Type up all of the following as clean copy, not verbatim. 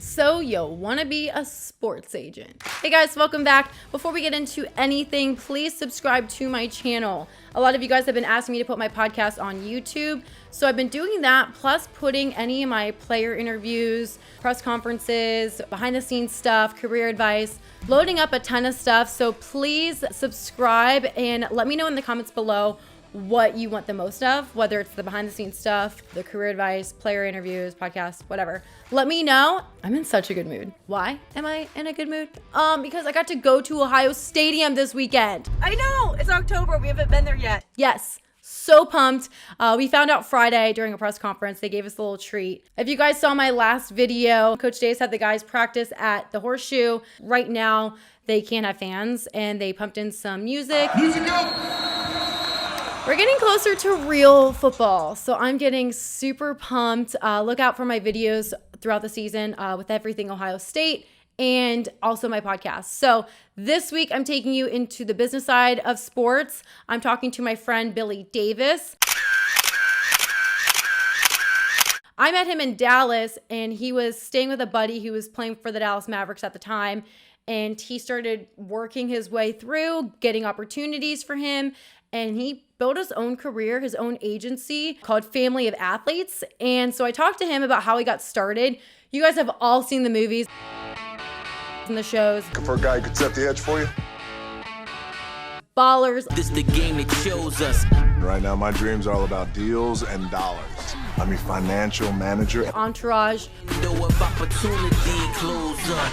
So you want to be a sports agent. Hey guys, welcome back. Before we get into anything, please subscribe to my channel. A lot of you guys have been asking me to put my podcast on YouTube. So I've been doing that, plus putting any of my player interviews, press conferences, behind the scenes stuff, career advice, loading up a ton of stuff. So please subscribe and let me know in the comments below what you want the most of, whether it's the behind the scenes stuff, the career advice, player interviews, podcasts, whatever. Let me know. I'm in such a good mood. Why am I in a good mood? Because I got to go to Ohio Stadium this weekend. I know, it's October. We haven't been there yet. Yes. So pumped. We found out Friday during a press conference. They gave us a little treat. If you guys saw my last video, Coach Days had the guys practice at the Horseshoe. Right now, they can't have fans, and they pumped in some music. Music out! We're getting closer to real football, so I'm getting super pumped. Look out for my videos throughout the season with everything Ohio State and also my podcast. So this week, I'm taking you into the business side of sports. I'm talking to my friend, Billy Davis. I met him in Dallas, and he was staying with a buddy who was playing for the Dallas Mavericks at the time. And he started working his way through, getting opportunities for him. And he built his own career, his own agency called Family of Athletes. And so I talked to him about how he got started. You guys have all seen the movies and the shows. For a guy who could set the edge for you. Ballers. This the game that shows us. Right now, my dreams are all about deals and dollars. I'm your financial manager. Entourage. Door of opportunity close up.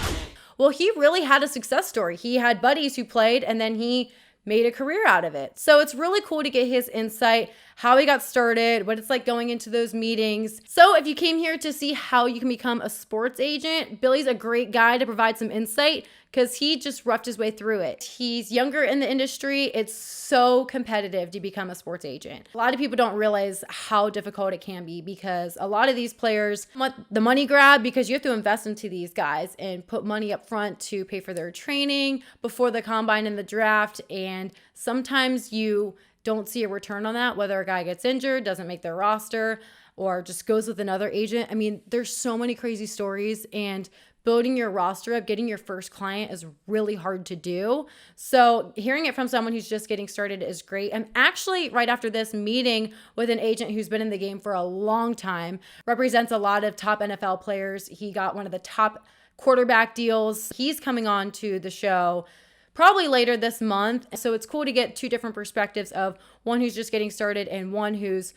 Well, he really had a success story. He had buddies who played, and then he made a career out of it. So it's really cool to get his insight, how he got started, what it's like going into those meetings. So if you came here to see how you can become a sports agent, Billy's a great guy to provide some insight because he just roughed his way through it. He's younger in the industry. It's so competitive to become a sports agent. A lot of people don't realize how difficult it can be because a lot of these players want the money grab because you have to invest into these guys and put money up front to pay for their training before the combine and the draft. And sometimes you don't see a return on that, whether a guy gets injured, doesn't make their roster, or just goes with another agent. I mean, there's so many crazy stories, and building your roster up, getting your first client is really hard to do. So hearing it from someone who's just getting started is great. I'm actually, right after this, meeting with an agent who's been in the game for a long time, represents a lot of top NFL players. He got one of the top quarterback deals. He's coming on to the show probably later this month. So it's cool to get two different perspectives of one who's just getting started and one who's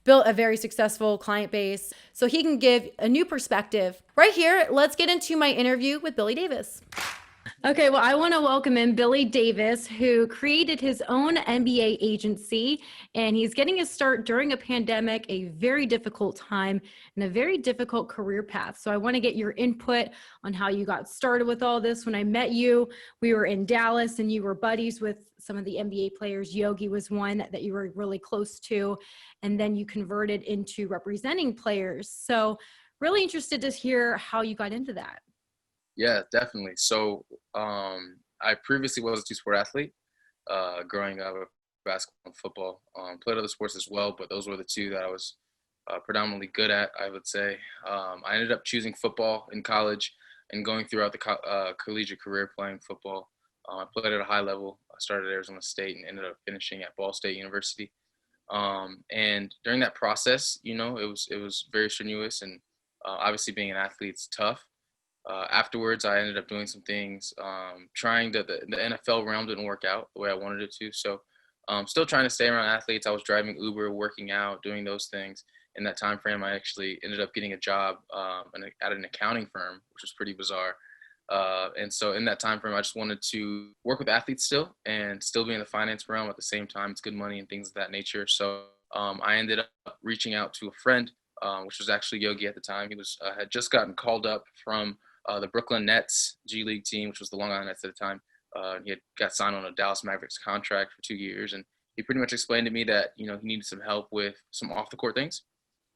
built a very successful client base. So he can give a new perspective. Right here, let's get into my interview with Billy Davis. Okay, well, I want to welcome in Billy Davis, who created his own NBA agency, and he's getting his start during a pandemic, a very difficult time, and a very difficult career path. So I want to get your input on how you got started with all this. When I met you, we were in Dallas, and you were buddies with some of the NBA players. Yogi was one that you were really close to, and then you converted into representing players. So really interested to hear how you got into that. Yeah, definitely. So I previously was a two-sport athlete growing up, basketball and football. Played other sports as well, but those were the two that I was predominantly good at, I would say. I ended up choosing football in college and going throughout the collegiate career playing football. I played at a high level. I started at Arizona State and ended up finishing at Ball State University. And during that process, you know, it was very strenuous, and obviously being an athlete is tough. Afterwards, I ended up doing some things, trying the NFL realm didn't work out the way I wanted it to. So still trying to stay around athletes. I was driving Uber, working out, doing those things. In that time frame, I actually ended up getting a job at an accounting firm, which was pretty bizarre. And so in that time frame, I just wanted to work with athletes still and still be in the finance realm at the same time. It's good money and things of that nature. So I ended up reaching out to a friend, which was actually Yogi at the time. He was had just gotten called up from the Brooklyn Nets G League team, which was the Long Island Nets at the time. He had got signed on a Dallas Mavericks contract for 2 years, and he pretty much explained to me that, you know, he needed some help with some off the court things.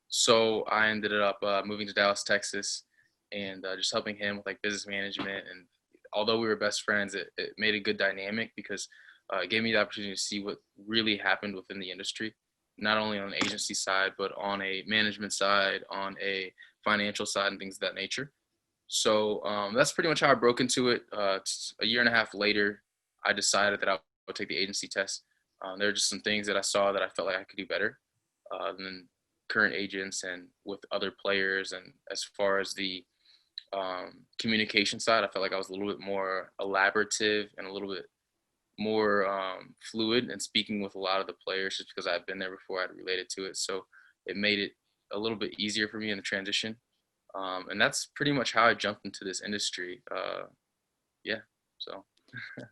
So I ended up moving to Dallas, Texas, and just helping him with like business management. And although we were best friends, it made a good dynamic because it gave me the opportunity to see what really happened within the industry, not only on the agency side, but on a management side, on a financial side, and things of that nature. So that's pretty much how I broke into it. A year and a half later, I decided that I would take the agency test. There are just some things that I saw that I felt like I could do better than current agents and with other players. And as far as the communication side, I felt like I was a little bit more elaborative and a little bit more fluid and speaking with a lot of the players just because I've been there before. I'd related to it. So it made it a little bit easier for me in the transition. And that's pretty much how I jumped into this industry. Yeah. So.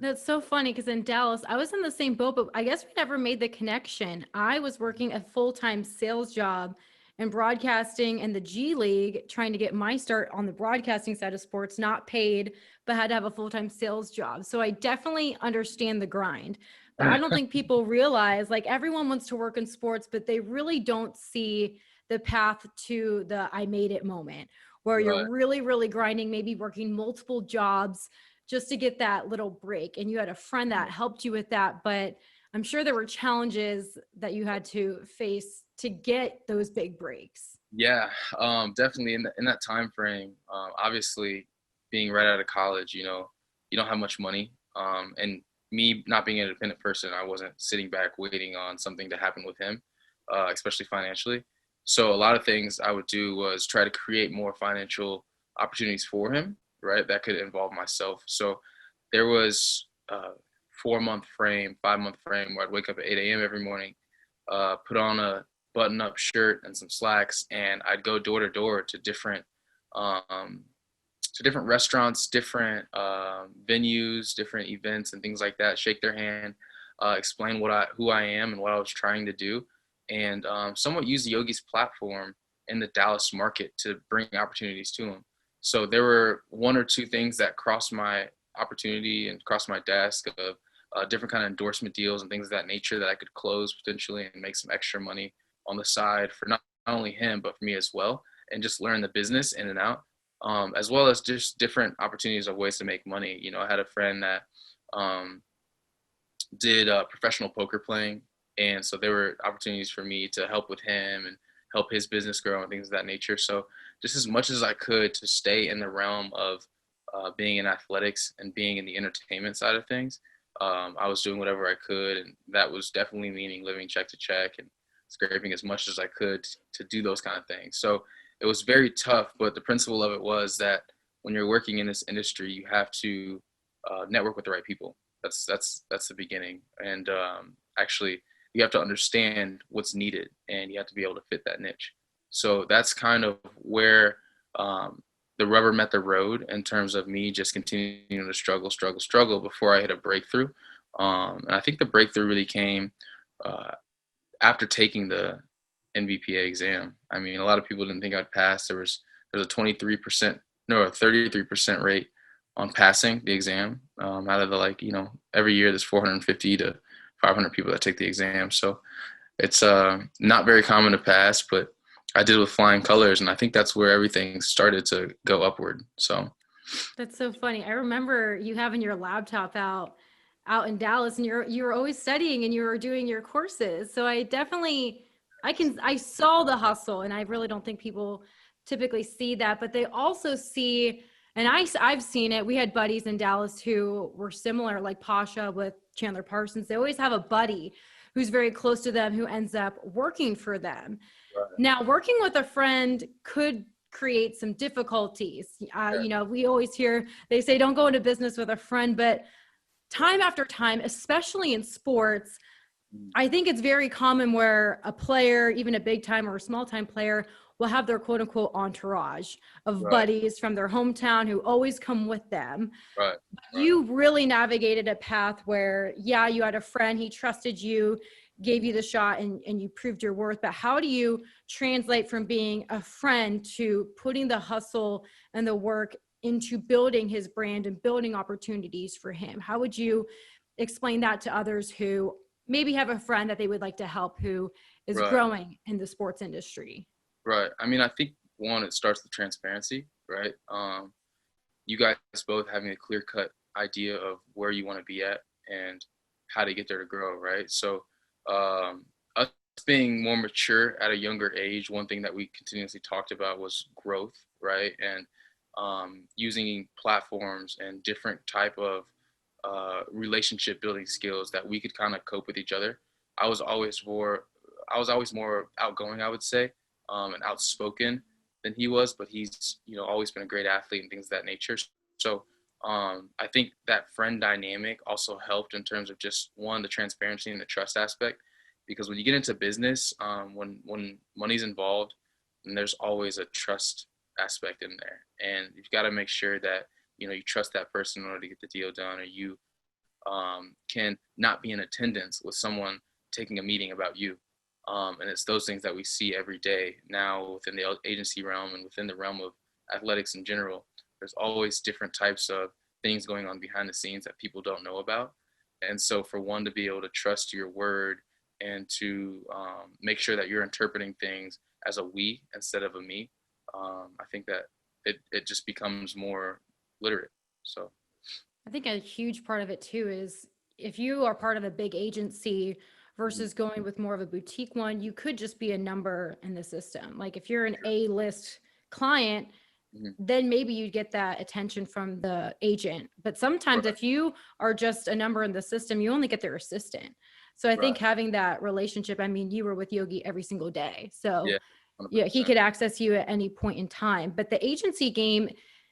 That's so funny because in Dallas, I was in the same boat, but I guess we never made the connection. I was working a full-time sales job in broadcasting in the G League, trying to get my start on the broadcasting side of sports, not paid, but had to have a full-time sales job. So I definitely understand the grind. But I don't think people realize, like, everyone wants to work in sports, but they really don't see the path to the I made it moment where you're Right. really, really grinding, maybe working multiple jobs just to get that little break. And you had a friend that helped you with that, but I'm sure there were challenges that you had to face to get those big breaks. Yeah, definitely in that time frame. Obviously, being right out of college, you don't have much money, and me not being an independent person, I wasn't sitting back waiting on something to happen with him, especially financially. So a lot of things I would do was try to create more financial opportunities for him, right? That could involve myself. So there was a 4 month frame, 5 month frame where I'd wake up at 8 a.m. every morning, put on a button-up shirt and some slacks, and I'd go door to door um, to different restaurants, different venues, different events, and things like that. Shake their hand, explain who I am and what I was trying to do, and somewhat use the Yogi's platform in the Dallas market to bring opportunities to them. So there were one or two things that crossed my opportunity and crossed my desk of different kind of endorsement deals and things of that nature that I could close potentially and make some extra money on the side for not only him but for me as well, and just learn the business in and out, as well as just different opportunities of ways to make money. I had a friend that um, did professional poker playing, and so there were opportunities for me to help with him and help his business grow and things of that nature. So just as much as I could to stay in the realm of being in athletics and being in the entertainment side of things, I was doing whatever I could, and that was definitely meaning living check to check and scraping as much as I could to do those kind of things. So it was very tough, but the principle of it was that when you're working in this industry, you have to network with the right people. That's the beginning, and actually, you have to understand what's needed, and you have to be able to fit that niche. So that's kind of where the rubber met the road in terms of me just continuing to struggle before I hit a breakthrough. And I think the breakthrough really came uh, after taking the NVPA exam. I mean, a lot of people didn't think I'd pass. There's a 23%, no, a 33% rate on passing the exam. Out of the every year there's 450 to 500 people that take the exam. So it's not very common to pass, but I did it with flying colors, and I think that's where everything started to go upward. So That's so funny. I remember you having your laptop out in Dallas, and you were always studying and you were doing your courses. So I saw the hustle, and I really don't think people typically see that, but they also see, and I've seen it. We had buddies in Dallas who were similar, like Pasha with Chandler Parsons. They always have a buddy who's very close to them who ends up working for them. Now, working with a friend could create some difficulties. We always hear, they say, don't go into business with a friend, but time after time, especially in sports, I think it's very common where a player, even a big time or a small time player, will have their quote unquote entourage of right, buddies from their hometown who always come with them. right, right, You really navigated a path where, yeah, you had a friend, he trusted you, gave you the shot, and you proved your worth. But how do you translate from being a friend to putting the hustle and the work into building his brand and building opportunities for him? How would you explain that to others who maybe have a friend that they would like to help who is right, growing in the sports industry? right. I mean, I think one, it starts with transparency, right? You guys both having a clear cut idea of where you want to be at and how to get there to grow, right? So, us being more mature at a younger age, one thing that we continuously talked about was growth, right? And using platforms and different type of relationship building skills that we could kind of cope with each other. I was always more, I was always more outgoing, I would say, and outspoken than he was. But he's, always been a great athlete and things of that nature. So I think that friend dynamic also helped in terms of just one, the transparency and the trust aspect. Because when you get into business, when money's involved, and there's always a trust aspect in there, and you've got to make sure that you trust that person in order to get the deal done, or you can not be in attendance with someone taking a meeting about you. And it's those things that we see every day now within the agency realm and within the realm of athletics in general. There's always different types of things going on behind the scenes that people don't know about. And so for one to be able to trust your word and to make sure that you're interpreting things as a we instead of a me, I think that it just becomes more literate. So I think a huge part of it too is if you are part of a big agency versus going with more of a boutique one, you could just be a number in the system. Like if you're an A-list client, then maybe you get that attention from the agent. But sometimes right, if you are just a number in the system, you only get their assistant. So I think right, having that relationship, I mean, you were with Yogi every single day. So yeah, yeah, he 100%. could access you at any point in time. But the agency game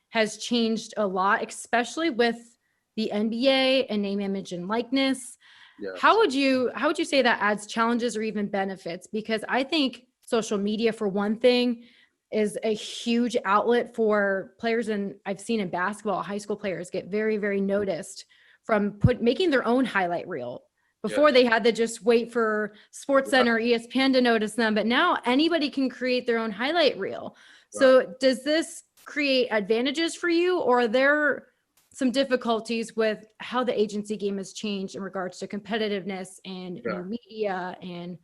has changed a lot, especially with the NBA and name, image, and likeness. Yes, How would you say that adds challenges or even benefits? Because I think social media, for one thing, is a huge outlet for players, and I've seen in basketball, high school players get very, very noticed from making their own highlight reel. Before yes, they had to just wait for Sports right, Center, ESPN to notice them, but now anybody can create their own highlight reel. right, So does this create advantages for you, or are there some difficulties with how the agency game has changed in regards to competitiveness and yeah. new media and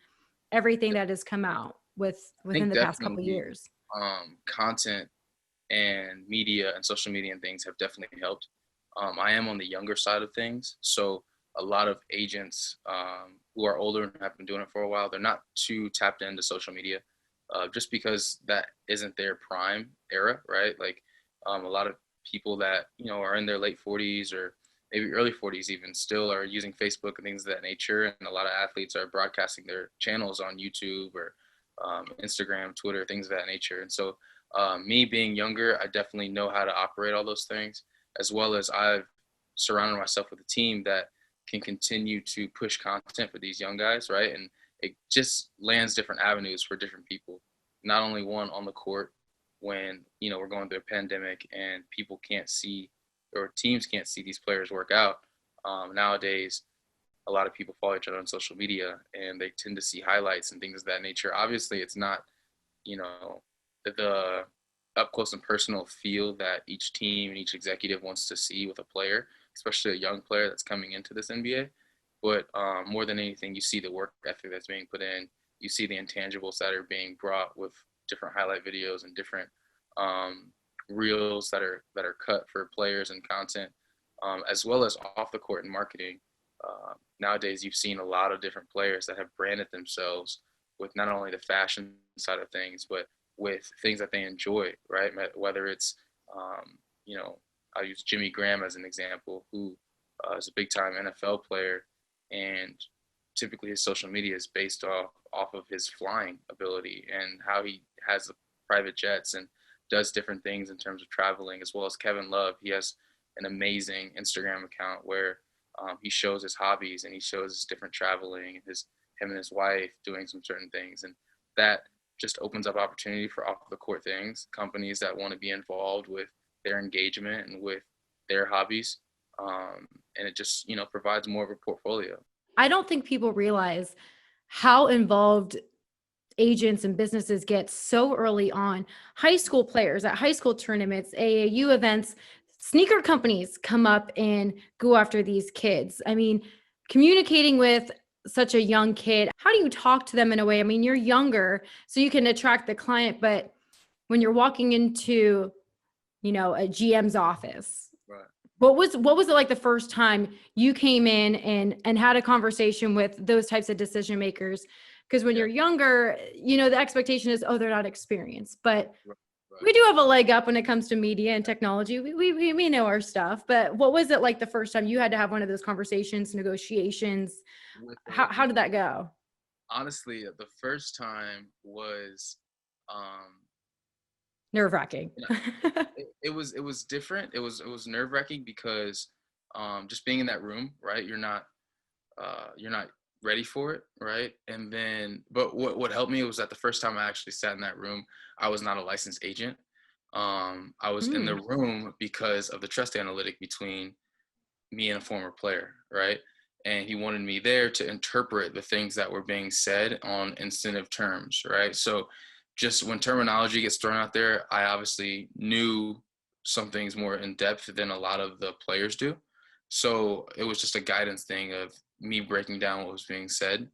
everything that has come out I within think the past couple of definitely years? content and media and social media and things have definitely helped. I am on the younger side of things, so a lot of agents who are older and have been doing it for a while, they're not too tapped into social media, just because that isn't their prime era, right? Like a lot of people that are in their late 40s or maybe early 40s even still are using Facebook and things of that nature, and a lot of athletes are broadcasting their channels on YouTube or Instagram, Twitter, things of that nature. And so me being younger, I definitely know how to operate all those things, as well as I've surrounded myself with a team that can continue to push content for these young guys, right? And it just lands different avenues for different people. Not only one on the court when we're going through a pandemic and people can't see or teams can't see these players work out. Nowadays, a lot of people follow each other on social media and they tend to see highlights and things of that nature. Obviously, it's not the up close and personal feel that each team and each executive wants to see with a player, especially a young player that's coming into this NBA. But more than anything, you see the work ethic that's being put in. You see the intangibles that are being brought with different highlight videos and different reels that are cut for players and content, as well as off the court and marketing. Nowadays, you've seen a lot of different players that have branded themselves with not only the fashion side of things, but with things that they enjoy, right? Whether it's, I'll use Jimmy Graham as an example, who is a big time NFL player, and typically his social media is based off of his flying ability and how he has the private jets and does different things in terms of traveling, as well as Kevin Love. He has an amazing Instagram account where he shows his hobbies and he shows his different traveling and him and his wife doing some certain things. And that just opens up opportunity for off the court things, companies that want to be involved with their engagement and with their hobbies. And it just, provides more of a portfolio. I don't think people realize how involved agents and businesses get so early on. High school players at high school tournaments, AAU events, sneaker companies come up and go after these kids. I mean, communicating with such a young kid, how do you talk to them in a way? I mean, you're younger, so you can attract the client, but when you're walking into, a GM's office, Right. what was it like the first time you came in and had a conversation with those types of decision makers? Because when Yeah. you're younger, the expectation is, oh, they're not experienced. But Right. We do have a leg up when it comes to media and technology. We know our stuff, but what was it like the first time you had to have one of those conversations, negotiations? With How did that go? honestly, the first time was, um, Nerve wracking. you know, it was different. It was nerve wracking because just being in that room, right? You're not ready for it, right? And then, but what helped me was that the first time I actually sat in that room, I was not a licensed agent. I was in the Mm. room because of the trust analytic between me and a former player, right? And he wanted me there to interpret the things that were being said on incentive terms, right? So just when terminology gets thrown out there, I obviously knew some things more in depth than a lot of the players do. So it was just a guidance thing of me breaking down what was being said.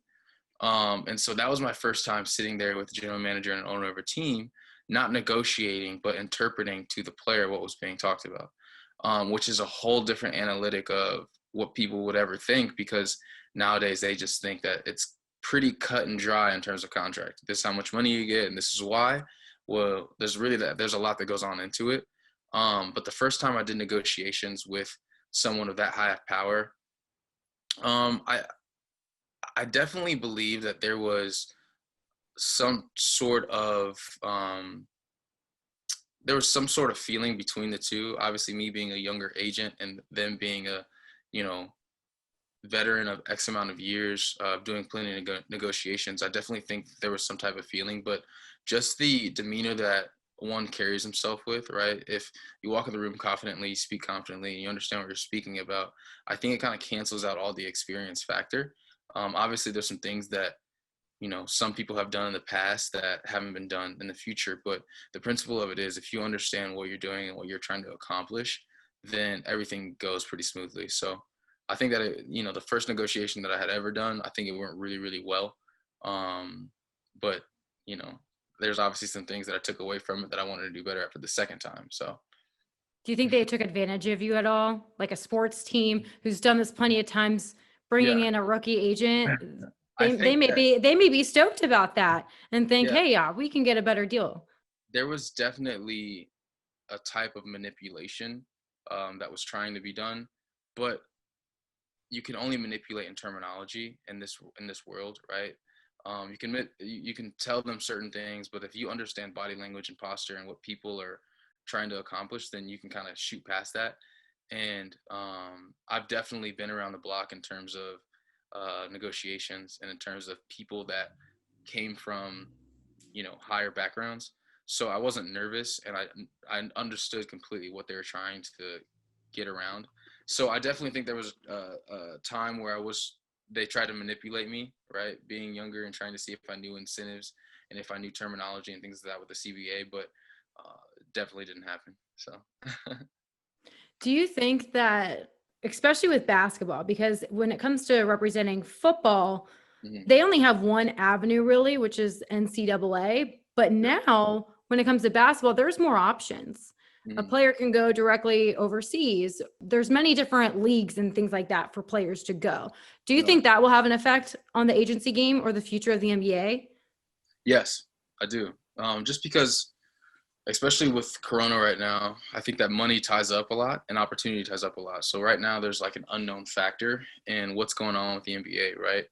And so that was my first time sitting there with the general manager and owner of a team, not negotiating, but interpreting to the player what was being talked about, which is a whole different analytic of what people would ever think, because nowadays they just think that it's pretty cut and dry in terms of contract. This is how much money you get, and this is why. Well, there's a lot that goes on into it. But the first time I did negotiations with someone of that high of power, um, I I definitely believe that there was some sort of there was some sort of feeling between the two. Obviously, me being a younger agent and them being a, you know, veteran of X amount of years, doing plenty of negotiations. I definitely think there was some type of feeling, but just the demeanor that one carries himself with, right? If you walk in the room confidently, you speak confidently, and you understand what you're speaking about, I think it kind of cancels out all the experience factor. Obviously, there's some things that some people have done in the past that haven't been done in the future, but the principle of it is if you understand what you're doing and what you're trying to accomplish, then everything goes pretty smoothly. So I think that the first negotiation that I had ever done, I think it went really, really well. But you know, there's obviously some things that I took away from it that I wanted to do better after the second time. So Do you think they took advantage of you at all? Like a sports team who's done this plenty of times, bringing yeah, in a rookie agent, I they think may that be stoked about that and think, yeah, hey, yeah, we can get a better deal. there was definitely a type of manipulation that was trying to be done, but you can only manipulate in terminology in this world, right? You can tell them certain things, but if you understand body language and posture and what people are trying to accomplish, then you can kind of shoot past that. And I've definitely been around the block in terms of negotiations and in terms of people that came from higher backgrounds. So I wasn't nervous, and I understood completely what they were trying to get around. So I definitely think there was a time where they tried to manipulate me, right? Being younger and trying to see if I knew incentives and if I knew terminology and things like that with the CBA, but definitely didn't happen. So Do you think that, especially with basketball, because when it comes to representing football, mhm, they only have one avenue really, which is NCAA. But yeah, now, when it comes to basketball, there's more options. A mhm, player can go directly overseas. There's many different leagues and things like that for players to go. Do you right. think that will have an effect on the agency game or the future of the NBA? Yes, I do. Just because, especially with Corona right now, I think that money ties up a lot and opportunity ties up a lot. So right now there's like an unknown factor in what's going on with the NBA, right?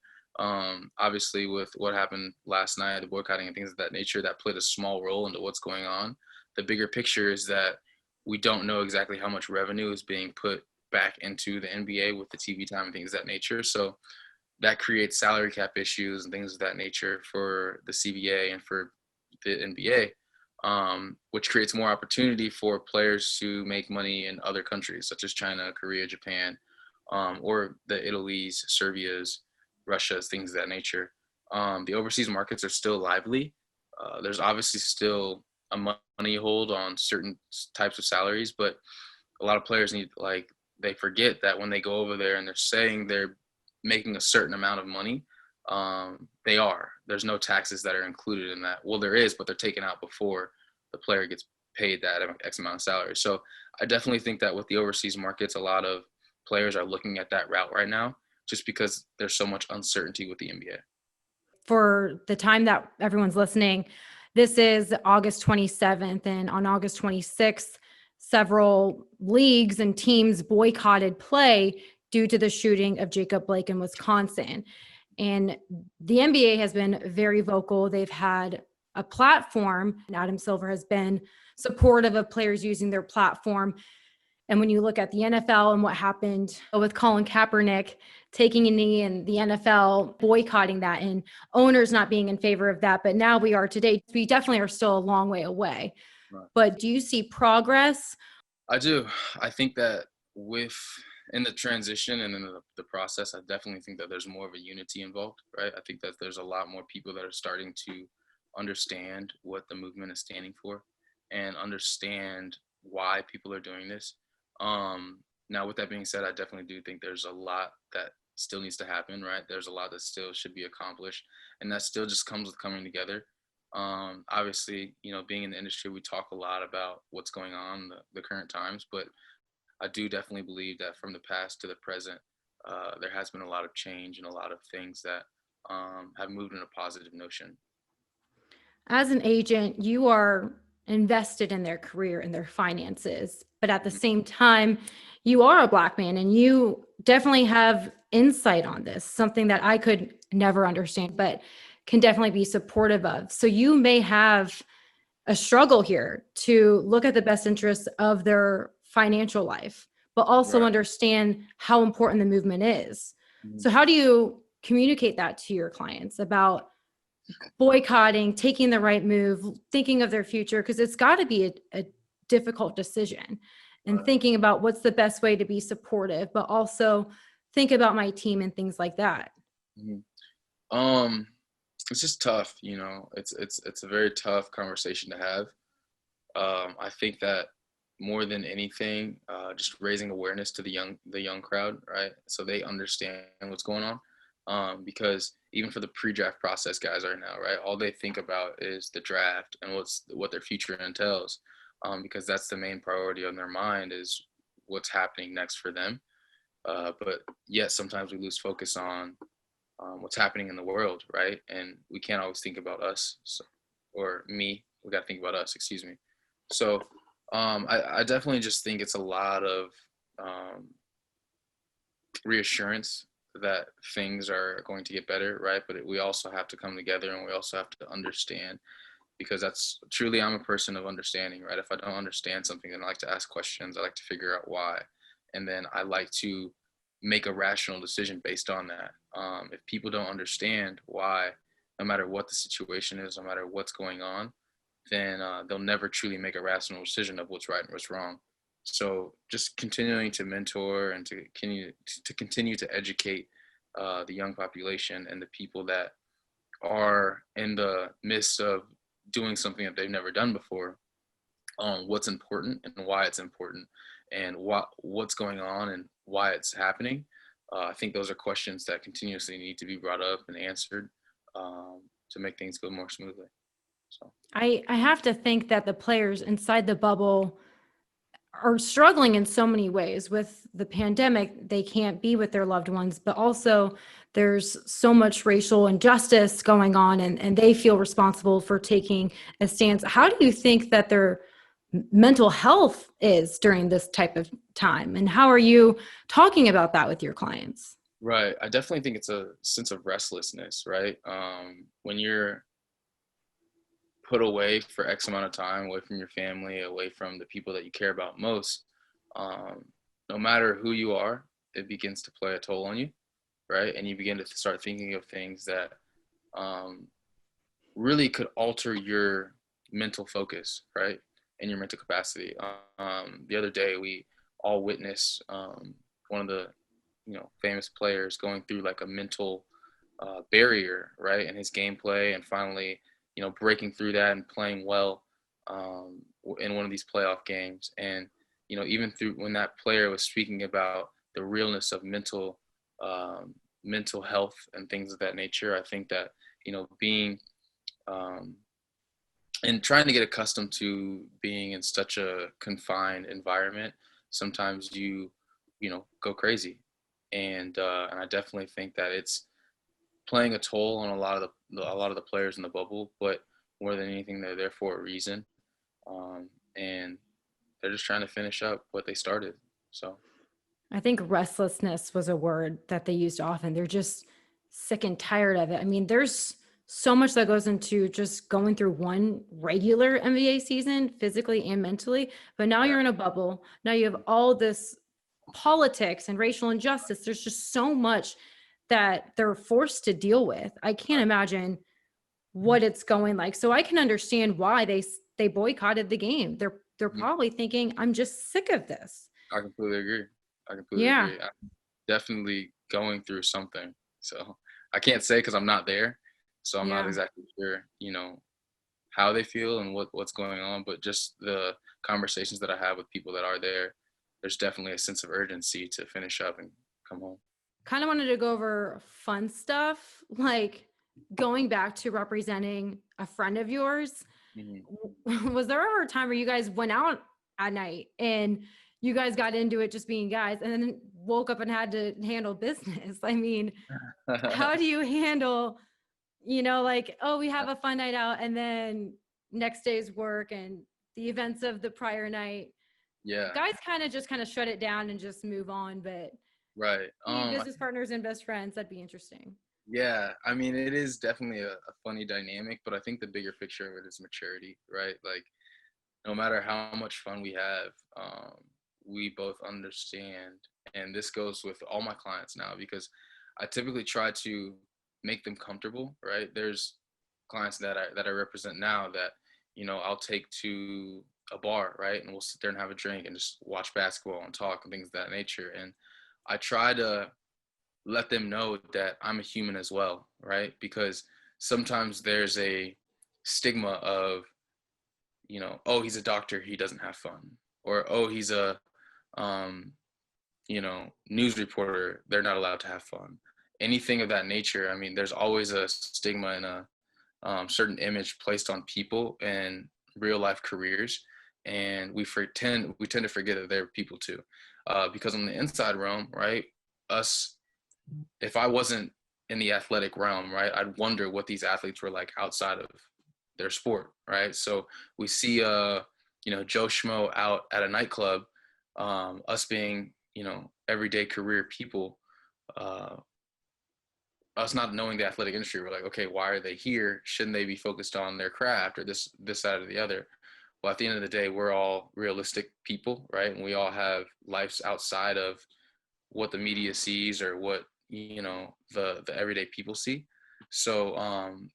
Obviously with what happened last night, the boycotting and things of that nature, that played a small role into what's going on. The bigger picture is that we don't know exactly how much revenue is being put back into the NBA with the TV time and things of that nature. So that creates salary cap issues and things of that nature for the CBA and for the NBA, which creates more opportunity for players to make money in other countries such as China, Korea, Japan, or the Italy's, Serbia's, Russia's, things of that nature. The overseas markets are still lively. There's obviously still a money hold on certain types of salaries, but a lot of players they forget that when they go over there and they're saying they're making a certain amount of money, there's no taxes that are included in that. Well, there is, but they're taken out before the player gets paid that X amount of salary. So I definitely think that with the overseas markets, a lot of players are looking at that route right now, just because there's so much uncertainty with the NBA. For the time that everyone's listening, This is August 27th, and on August 26th, several leagues and teams boycotted play due to the shooting of Jacob Blake in Wisconsin. And the NBA has been very vocal. They've had a platform, and Adam Silver has been supportive of players using their platform. And when you look at the NFL and what happened with Colin Kaepernick taking a knee and the NFL boycotting that and owners not being in favor of that, but now we are today, we definitely are still a long way away. Right. But do you see progress? I do. I think that in the transition and in the process, I definitely think that there's more of a unity involved, right? I think that there's a lot more people that are starting to understand what the movement is standing for and understand why people are doing this. Now, with that being said, I definitely do think there's a lot that still needs to happen, right? There's a lot that still should be accomplished, and that still just comes with coming together. Obviously, being in the industry, we talk a lot about what's going on in the current times, but I do definitely believe that from the past to the present, there has been a lot of change and a lot of things that have moved in a positive notion. As an agent, you are invested in their career and their finances, but at the Mhm. same time, you are a Black man and you definitely have insight on this, something that I could never understand, but can definitely be supportive of. So you may have a struggle here to look at the best interests of their financial life, but also Right. understand how important the movement is. Mhm. So how do you communicate that to your clients about boycotting, taking the right move, thinking of their future? Because it's got to be a difficult decision, and Right. thinking about what's the best way to be supportive, but also think about my team and things like that. Mhm. Um, it's just tough, It's a very tough conversation to have. I think that more than anything, just raising awareness to the young crowd, right? So they understand what's going on. Because even for the pre-draft process, guys are now, right? All they think about is the draft and what their future entails, because that's the main priority on their mind is what's happening next for them. But yet sometimes we lose focus on what's happening in the world, right? And we can't always think about us, or me. We got to think about us. Excuse me. So I definitely just think it's a lot of um, reassurance that things are going to get better, right? But we also have to come together and we also have to understand, because that's truly, I'm a person of understanding, right? If I don't understand something, then I like to ask questions. I like to figure out why. And then I like to make a rational decision based on that. If people don't understand why, no matter what the situation is, no matter what's going on, then they'll never truly make a rational decision of what's right and what's wrong. So just continuing to mentor and to continue to educate the young population and the people that are in the midst of doing something that they've never done before on what's important and why it's important and what's going on and why it's happening. I think those are questions that continuously need to be brought up and answered to make things go more smoothly. So. I have to think that the players inside the bubble are struggling in so many ways. With the pandemic, they can't be with their loved ones, but also there's so much racial injustice going on, and they feel responsible for taking a stance. How do you think that their mental health is during this type of time? And how are you talking about that with your clients? Right. I definitely think it's a sense of restlessness, right? When you're put away for X amount of time, away from your family, away from the people that you care about most, um, no matter who you are, it begins to play a toll on you, right? And you begin to start thinking of things that um, really could alter your mental focus, right? And your mental capacity. The other day, we all witnessed one of the famous players going through like a mental barrier, right, in his gameplay, and finally, breaking through that and playing well in one of these playoff games. And even through when that player was speaking about the realness of mental health and things of that nature, I think that being um, and trying to get accustomed to being in such a confined environment, sometimes you go crazy, and I definitely think that it's playing a toll on a lot of the players in the bubble. But more than anything, they're there for a reason, and they're just trying to finish up what they started. So I think restlessness was a word that they used often. They're just sick and tired of it. I mean, there's so much that goes into just going through one regular NBA season, physically and mentally. But now yeah, you're in a bubble. Now you have all this politics and racial injustice. There's just so much that they're forced to deal with. I can't imagine what it's going like. So I can understand why they boycotted the game. They're mhm, probably thinking, I'm just sick of this. I completely agree. I completely Yeah. agree. I'm definitely going through something. So I can't say because I'm not there, so I'm not Yeah. exactly sure, how they feel and what's going on. But just the conversations that I have with people that are there, there's definitely a sense of urgency to finish up and come home. Kind of wanted to go over fun stuff, like going back to representing a friend of yours. Hmm. Was there ever a time where you guys went out at night and you guys got into it just being guys and then woke up and had to handle business? I mean, how do you handle, like, oh, we have a fun night out and then next day's work and the events of the prior night? Yeah, Guys kind of shut it down and just move on, but right. be business partners and best friends. That'd be interesting. Yeah, I mean, it is definitely a funny dynamic, but I think the bigger picture of it is maturity, right? Like, no matter how much fun we have, we both understand, and this goes with all my clients now because I typically try to make them comfortable, right? There's clients that I represent now that I'll take to a bar, right, and we'll sit there and have a drink and just watch basketball and talk and things of that nature, and I try to let them know that I'm a human as well, right? Because sometimes there's a stigma of, oh, he's a doctor, he doesn't have fun, or oh, he's a, um, news reporter, they're not allowed to have fun. Anything of that nature. I mean, there's always a stigma and a certain image placed on people and real life careers, and we tend to forget that they're people too, because on the inside realm, right? Us If I wasn't in the athletic realm, right, I'd wonder what these athletes were like outside of their sport, right? So we see Joe Schmo out at a nightclub, us being, everyday career people, uh, us not knowing the athletic industry, we're like, okay, why are they here? Shouldn't they be focused on their craft or this side or the other? Well, at the end of the day, we're all realistic people, right? And we all have lives outside of what the media sees or what the everyday people see. So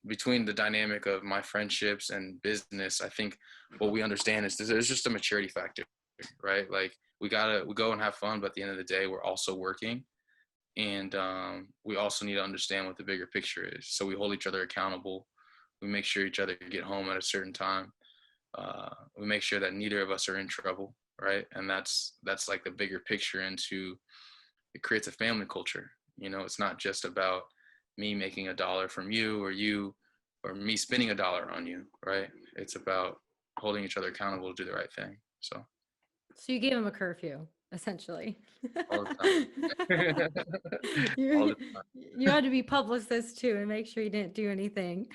between the dynamic of my friendships and business, I think what we understand is there's just a maturity factor, right? Like we go and have fun, but at the end of the day, we're also working, and we also need to understand what the bigger picture is. So we hold each other accountable. We make sure each other get home at a certain time. We make sure that neither of us are in trouble, right? And that's like the bigger picture into it creates a family culture. It's not just about me making $1 from you or me spending $1 on you, right? It's about holding each other accountable to do the right thing. So So you gave him a curfew, essentially. all the time. All you the time. you had to be publicist too and make sure you didn't do anything.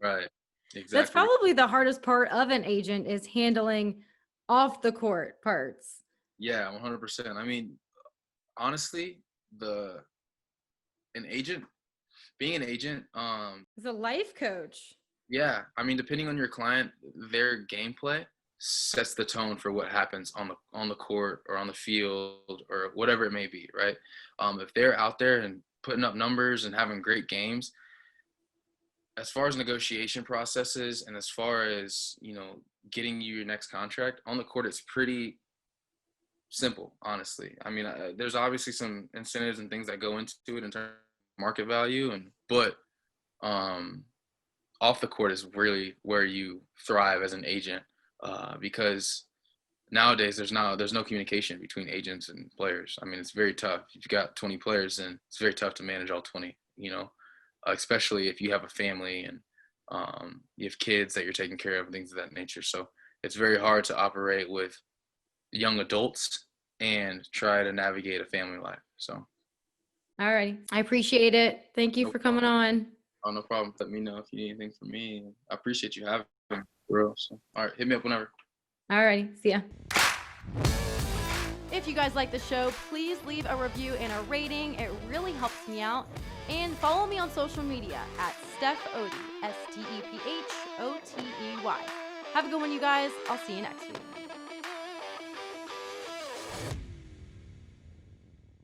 Right. That's Exactly. probably the hardest part of an agent is handling off the court parts. Yeah, 100%. I mean, honestly, the an agent being an agent, As a life coach. yeah, I mean, depending on your client, their gameplay sets the tone for what happens on the court or on the field or whatever it may be, right? If they're out there and putting up numbers and having great games, as far as negotiation processes and as far as getting you your next contract on the court, it's pretty simple, honestly. I mean, there's obviously some incentives and things that go into it in terms of market value, but um, off the court is really where you thrive as an agent, because nowadays there's no communication between agents and players. I mean, it's very tough. If you've got 20 players, then it's very tough to manage all 20. Especially if you have a family and you have kids that you're taking care of and things of that nature. So it's very hard to operate with young adults and try to navigate a family life. So All right. I appreciate it. Thank you no for coming on. Oh, no problem. Let me know if you need anything from me. I appreciate you having For real. So, all right, hit me up whenever. Alrighty, see ya. If you guys like the show, please leave a review and a rating. It really helps me out. And follow me on social media at Steph Otey, STEPHOTEY. Have a good one, you guys. I'll see you next week.